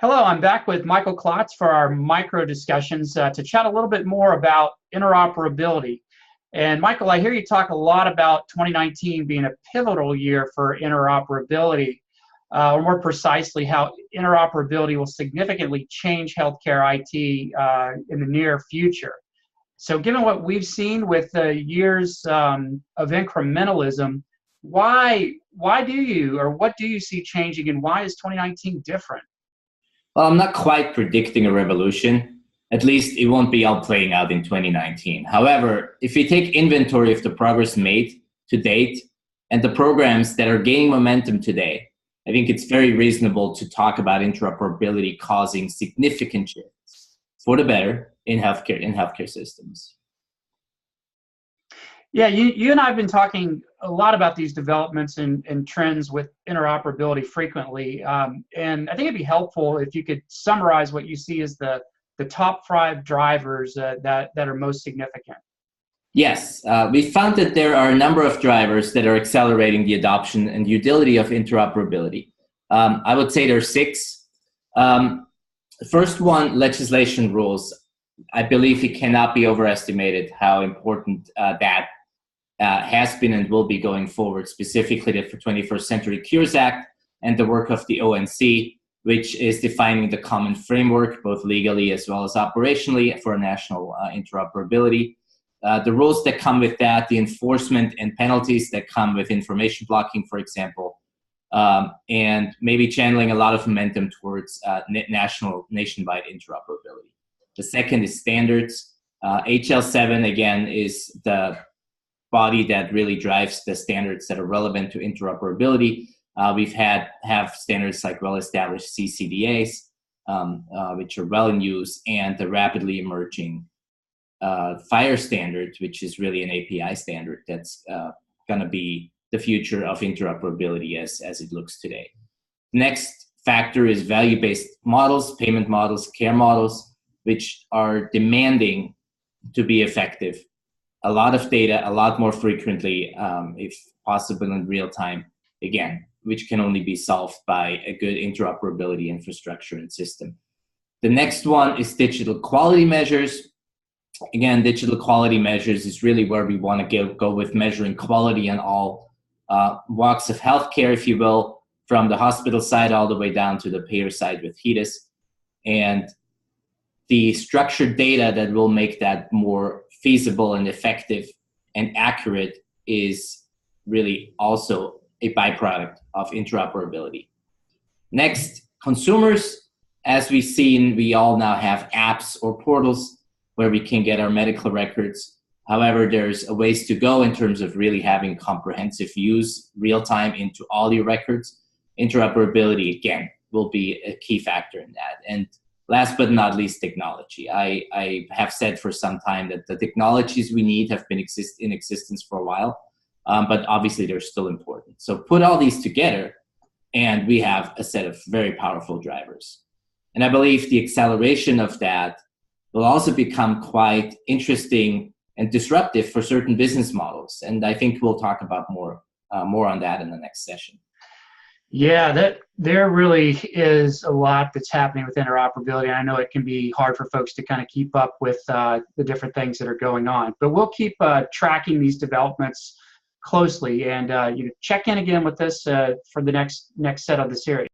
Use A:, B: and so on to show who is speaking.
A: Hello, I'm back with Michael Klotz for our micro discussions to chat a little bit more about interoperability. And Michael, I hear you talk a lot about 2019 being a pivotal year for interoperability, or more precisely, how interoperability will significantly change healthcare IT in the near future. So given what we've seen with the years of incrementalism, why do you, or what do you see changing, and why is 2019 different?
B: Well, I'm not quite predicting a revolution. At least it won't be all playing out in 2019. However, if we take inventory of the progress made to date and the programs that are gaining momentum today, I think it's very reasonable to talk about interoperability causing significant shifts for the better in healthcare systems.
A: Yeah, you and I have been talking a lot about these developments and trends with interoperability frequently, and I think it'd be helpful if you could summarize what you see as the top 5 drivers that are most significant.
B: Yes, we found that there are a number of drivers that are accelerating the adoption and utility of interoperability. I would say there are 6. The first one, legislation rules. I believe it cannot be overestimated how important that has been and will be going forward, specifically the 21st Century Cures Act and the work of the ONC, which is defining the common framework, both legally as well as operationally, for national interoperability. The rules that come with that, the enforcement and penalties that come with information blocking, for example, and maybe channeling a lot of momentum towards nationwide interoperability. The second is standards. HL7, again, is the body that really drives the standards that are relevant to interoperability. We've have standards like well-established CCDAs, which are well in use, and the rapidly emerging FHIR standard, which is really an API standard that's going to be the future of interoperability as it looks today. Next factor is value-based models, payment models, care models, which are demanding to be effective. A lot of data, a lot more frequently, if possible in real time, again, which can only be solved by a good interoperability infrastructure and system. The next one is digital quality measures. Again, digital quality measures is really where we want to go with measuring quality on all walks of healthcare, if you will, from the hospital side all the way down to the payer side with HEDIS. And the structured data that will make that more feasible and effective and accurate is really also a byproduct of interoperability. Next, consumers. As we've seen, we all now have apps or portals where we can get our medical records. However, there's a ways to go in terms of really having comprehensive views real time into all your records. Interoperability, again, will be a key factor in that. And last but not least, technology. I have said for some time that the technologies we need have been in existence for a while, but obviously they're still important. So put all these together, and we have a set of very powerful drivers. And I believe the acceleration of that will also become quite interesting and disruptive for certain business models. And I think we'll talk about more on that in the next session.
A: Yeah, there really is a lot that's happening with interoperability. I know it can be hard for folks to kind of keep up with the different things that are going on, but we'll keep tracking these developments closely, and check in again with us for the next set of the series.